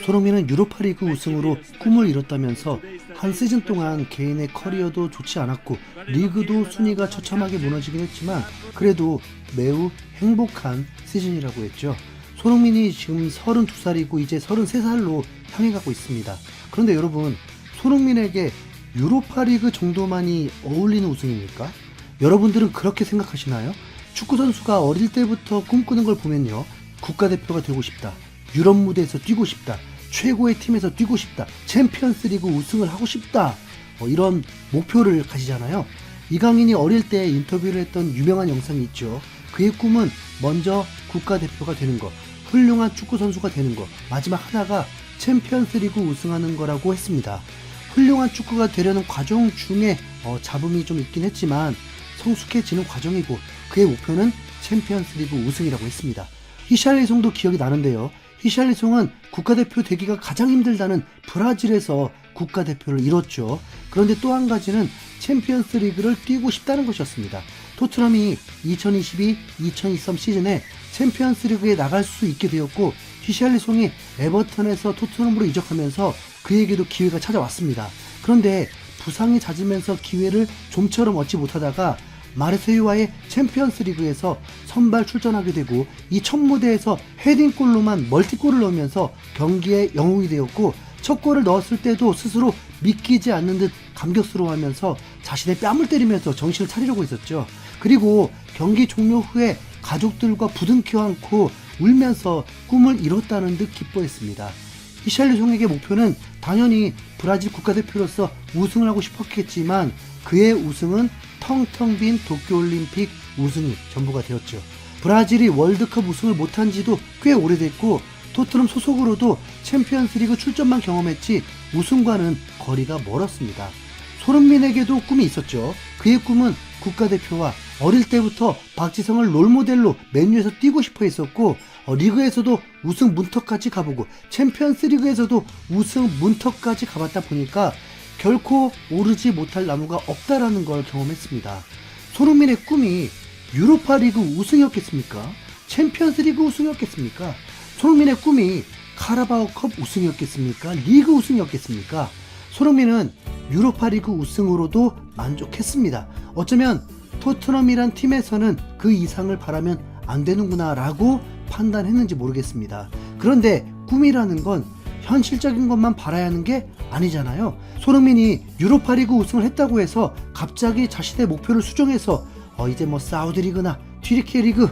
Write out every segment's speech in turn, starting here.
손흥민은 유로파리그 우승으로 꿈을 이뤘다면서 한 시즌 동안 개인의 커리어도 좋지 않았고 리그도 순위가 처참하게 무너지긴 했지만 그래도 매우 행복한 시즌이라고 했죠. 손흥민이 지금 32살이고 이제 33살로 향해 가고 있습니다. 그런데 여러분, 손흥민에게 유로파리그 정도만이 어울리는 우승입니까? 여러분들은 그렇게 생각하시나요? 축구선수가 어릴 때부터 꿈꾸는 걸 보면요, 국가대표가 되고 싶다, 유럽 무대에서 뛰고 싶다, 최고의 팀에서 뛰고 싶다, 챔피언스리그 우승을 하고 싶다, 이런 목표를 가지잖아요. 이강인이 어릴 때 인터뷰를 했던 유명한 영상이 있죠. 그의 꿈은 먼저 국가대표가 되는 것, 훌륭한 축구선수가 되는 것, 마지막 하나가 챔피언스리그 우승하는 거라고 했습니다. 훌륭한 축구가 되려는 과정 중에 잡음이 좀 있긴 했지만 성숙해지는 과정이고 그의 목표는 챔피언스리그 우승이라고 했습니다. 히샬리송도 기억이 나는데요. 히샬리송은 국가대표 되기가 가장 힘들다는 브라질에서 국가대표를 이뤘죠. 그런데 또 한 가지는 챔피언스 리그를 뛰고 싶다는 것이었습니다. 토트넘이 2022-2023 시즌에 챔피언스 리그에 나갈 수 있게 되었고 히샬리송이 에버턴에서 토트넘으로 이적하면서 그에게도 기회가 찾아왔습니다. 그런데 부상이 잦으면서 기회를 좀처럼 얻지 못하다가 마르세유와의 챔피언스 리그에서 선발 출전하게 되고 이 첫 무대에서 헤딩골로만 멀티골을 넣으면서 경기의 영웅이 되었고 첫 골을 넣었을 때도 스스로 믿기지 않는 듯 감격스러워하면서 자신의 뺨을 때리면서 정신을 차리려고 했었죠. 그리고 경기 종료 후에 가족들과 부둥켜 안고 울면서 꿈을 이뤘다는 듯 기뻐했습니다. 히샬리송에게 목표는 당연히 브라질 국가대표로서 우승을 하고 싶었겠지만 그의 우승은 텅텅 빈 도쿄올림픽 우승이 전부가 되었죠. 브라질이 월드컵 우승을 못한 지도 꽤 오래됐고 토트넘 소속으로도 챔피언스리그 출전만 경험했지 우승과는 거리가 멀었습니다. 손흥민에게도 꿈이 있었죠. 그의 꿈은 국가대표와 어릴 때부터 박지성을 롤모델로 맨유에서 뛰고 싶어 했었고 리그에서도 우승 문턱까지 가보고 챔피언스 리그에서도 우승 문턱까지 가봤다 보니까 결코 오르지 못할 나무가 없다라는 걸 경험했습니다. 손흥민의 꿈이 유로파 리그 우승이었겠습니까? 챔피언스 리그 우승이었겠습니까? 손흥민의 꿈이 카라바오컵 우승이었겠습니까? 리그 우승이었겠습니까? 손흥민은 유로파 리그 우승으로도 만족했습니다. 어쩌면 토트넘이란 팀에서는 그 이상을 바라면 안 되는구나 라고 판단했는지 모르겠습니다. 그런데 꿈이라는 건 현실적인 것만 바라야 하는 게 아니잖아요. 손흥민이 유로파리그 우승을 했다고 해서 갑자기 자신의 목표를 수정해서 이제 뭐 사우디리그나 튀르키예 리그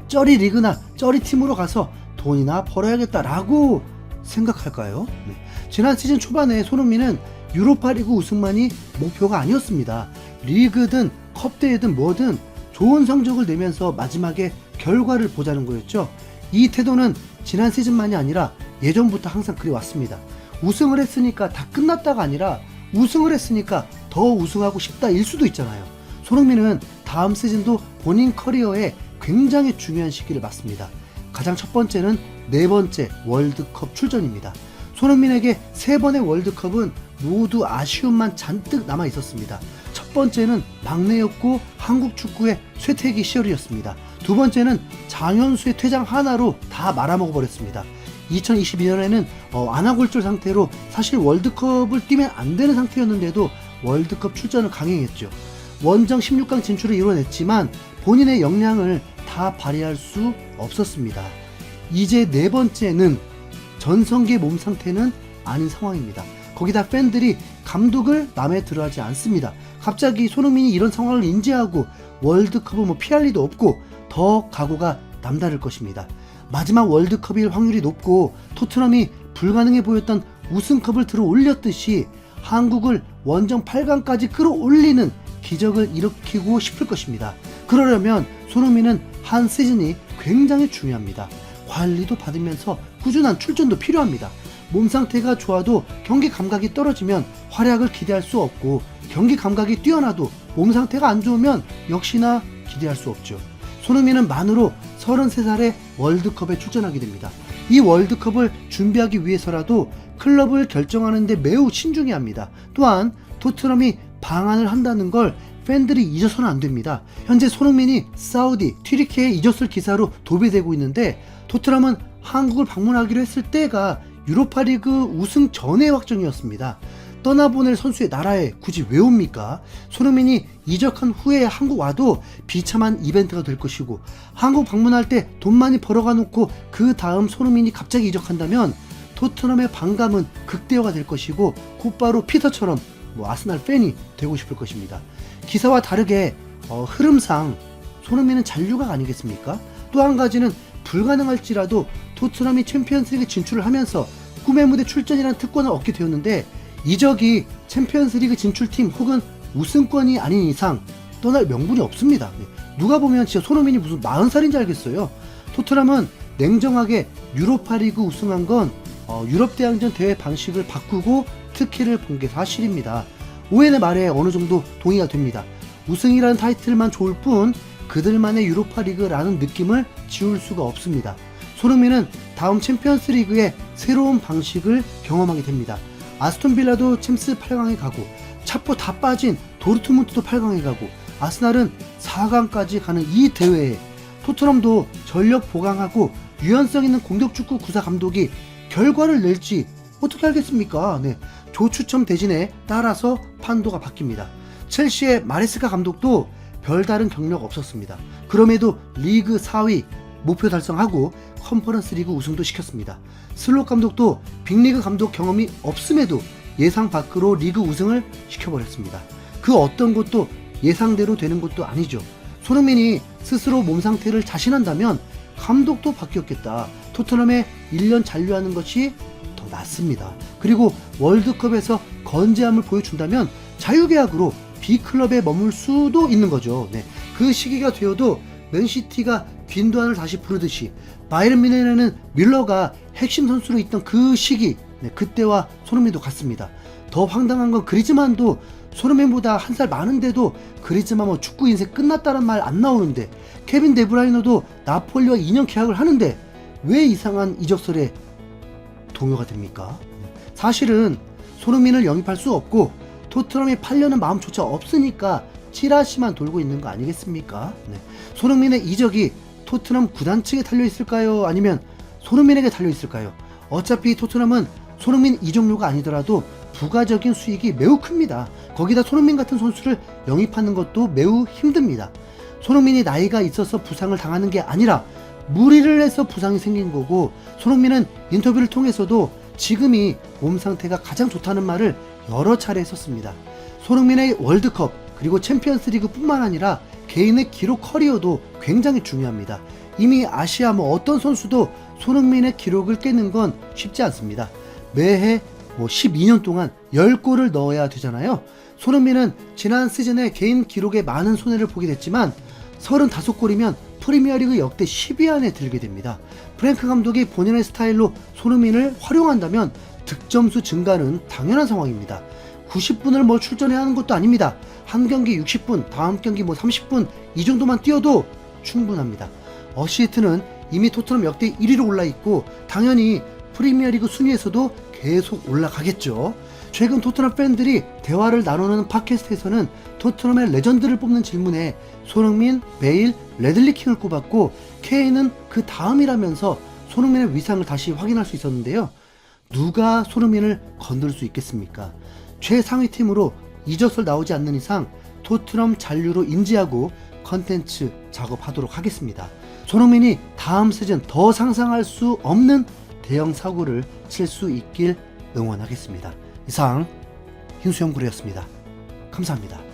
쩌리 리그나 쩌리 팀으로 가서 돈이나 벌어야겠다라고 생각할까요? 네. 지난 시즌 초반에 손흥민은 유로파리그 우승만이 목표가 아니었습니다. 리그든 컵대회든 뭐든 좋은 성적을 내면서 마지막에 결과를 보자는 거였죠. 이 태도는 지난 시즌만이 아니라 예전부터 항상 그래왔습니다. 우승을 했으니까 다 끝났다가 아니라 우승을 했으니까 더 우승하고 싶다 일 수도 있잖아요. 손흥민은 다음 시즌도 본인 커리어에 굉장히 중요한 시기를 맞습니다. 가장 첫 번째는 4번째 월드컵 출전입니다. 손흥민에게 3번의 월드컵은 모두 아쉬움만 잔뜩 남아 있었습니다. 첫 번째는 막내였고 한국 축구의 쇠퇴기 시절이었습니다. 두 번째는 장현수의 퇴장 하나로 다 말아먹어 버렸습니다. 2022년에는 안아골절 상태로 사실 월드컵을 뛰면 안 되는 상태였는데도 월드컵 출전을 강행했죠. 원정 16강 진출을 이뤄냈지만 본인의 역량을 다 발휘할 수 없었습니다. 이제 4번째는 전성기의 몸 상태는 아닌 상황입니다. 거기다 팬들이 감독을 마음에 들어하지 않습니다. 갑자기 손흥민이 이런 상황을 인지하고 월드컵을 피할 리도 없고 더 각오가 남다를 것입니다. 마지막 월드컵일 확률이 높고 토트넘이 불가능해 보였던 우승컵을 들어 올렸듯이 한국을 원정 8강까지 끌어올리는 기적을 일으키고 싶을 것입니다. 그러려면 손흥민은 한 시즌이 굉장히 중요합니다. 관리도 받으면서 꾸준한 출전도 필요합니다. 몸 상태가 좋아도 경기 감각이 떨어지면 활약을 기대할 수 없고 경기 감각이 뛰어나도 몸 상태가 안 좋으면 역시나 기대할 수 없죠. 손흥민은 만으로 33살에 월드컵에 출전하게 됩니다. 이 월드컵을 준비하기 위해서라도 클럽을 결정하는 데 매우 신중해야 합니다. 또한 토트넘이 방한을 한다는 걸 팬들이 잊어서는 안 됩니다. 현재 손흥민이 사우디, 튀르키예에 잊었을 기사로 도배되고 있는데 토트넘은 한국을 방문하기로 했을 때가 유로파리그 우승 전의 확정이었습니다. 떠나보낼 선수의 나라에 굳이 왜 옵니까? 손흥민이 이적한 후에 한국 와도 비참한 이벤트가 될 것이고, 한국 방문할 때 돈 많이 벌어가 놓고 그 다음 손흥민이 갑자기 이적한다면 토트넘의 반감은 극대화가 될 것이고, 곧바로 피터처럼 아스날 팬이 되고 싶을 것입니다. 기사와 다르게 흐름상 손흥민은 잔류가 아니겠습니까? 또 한 가지는 불가능할지라도 토트넘이 챔피언스리그 진출을 하면서 꿈의 무대 출전이라는 특권을 얻게 되었는데, 이적이 챔피언스리그 진출팀 혹은 우승권이 아닌 이상 떠날 명분이 없습니다. 누가 보면 진짜 손흥민이 무슨 40살인지 알겠어요. 토트넘은 냉정하게 유로파리그 우승한 건 유럽대항전 대회 방식을 바꾸고 특혜를 본 게 사실입니다. 오웬의 말에 어느 정도 동의가 됩니다. 우승이라는 타이틀만 좋을 뿐 그들만의 유로파리그라는 느낌을 지울 수가 없습니다. 손흥민은 다음 챔피언스리그의 새로운 방식을 경험하게 됩니다. 아스톤빌라도 챔스 8강에 가고, 차포 다 빠진 도르트문트도 8강에 가고, 아스날은 4강까지 가는 이 대회에 토트넘도 전력 보강하고 유연성 있는 공격축구 구사 감독이 결과를 낼지 어떻게 알겠습니까? 네, 조추첨 대진에 따라서 판도가 바뀝니다. 첼시의 마레스카 감독도 별다른 경력 없었습니다. 그럼에도 리그 4위 목표 달성하고 컨퍼런스 리그 우승도 시켰습니다. 슬롯 감독도 빅리그 감독 경험이 없음에도 예상 밖으로 리그 우승을 시켜버렸습니다. 그 어떤 것도 예상대로 되는 것도 아니죠. 손흥민이 스스로 몸 상태를 자신한다면 감독도 바뀌었겠다. 토트넘에 1년 잔류하는 것이 더 낫습니다. 그리고 월드컵에서 건재함을 보여준다면 자유계약으로 B클럽에 머물 수도 있는 거죠. 네. 그 시기가 되어도 맨시티가 귄도안을 다시 부르듯이 바이에른 뮌헨에는 밀러가 핵심 선수로 있던 그 시기, 그때와 손흥민도 같습니다. 더 황당한 건 그리즈만도 손흥민보다 한 살 많은데도 그리즈만 축구 인생 끝났다는 말 안 나오는데, 케빈 데브라이너도 나폴리와 2년 계약을 하는데 왜 이상한 이적설에 동요가 됩니까? 사실은 손흥민을 영입할 수 없고 토트넘이 팔려는 마음조차 없으니까 찌라시만 돌고 있는 거 아니겠습니까? 손흥민의 이적이 토트넘 구단 측에 달려있을까요? 아니면 손흥민에게 달려있을까요? 어차피 토트넘은 손흥민 이적료가 아니더라도 부가적인 수익이 매우 큽니다. 거기다 손흥민 같은 선수를 영입하는 것도 매우 힘듭니다. 손흥민이 나이가 있어서 부상을 당하는 게 아니라 무리를 해서 부상이 생긴 거고, 손흥민은 인터뷰를 통해서도 지금이 몸 상태가 가장 좋다는 말을 여러 차례 했었습니다. 손흥민의 월드컵 그리고 챔피언스리그 뿐만 아니라 개인의 기록 커리어도 굉장히 중요합니다. 이미 아시아 어떤 선수도 손흥민의 기록을 깨는 건 쉽지 않습니다. 매해 12년 동안 10골을 넣어야 되잖아요. 손흥민은 지난 시즌에 개인 기록에 많은 손해를 보게 됐지만 35골이면 프리미어리그 역대 10위 안에 들게 됩니다. 프랭크 감독이 본인의 스타일로 손흥민을 활용한다면 득점수 증가는 당연한 상황입니다. 90분을 출전해야 하는 것도 아닙니다. 한 경기 60분, 다음 경기 30분 이 정도만 뛰어도 충분합니다. 어시스트는 이미 토트넘 역대 1위로 올라있고 당연히 프리미어리그 순위에서도 계속 올라가겠죠. 최근 토트넘 팬들이 대화를 나누는 팟캐스트에서는 토트넘의 레전드를 뽑는 질문에 손흥민, 베일, 레들리 킹을 꼽았고 케인은 그 다음이라면서 손흥민의 위상을 다시 확인할 수 있었는데요. 누가 손흥민을 건들 수 있겠습니까? 최상위 팀으로 이적설 나오지 않는 이상 토트넘 잔류로 인지하고 컨텐츠 작업하도록 하겠습니다. 손흥민이 다음 시즌 더 상상할 수 없는 대형 사고를 칠 수 있길 응원하겠습니다. 이상 흰수염구리였습니다. 감사합니다.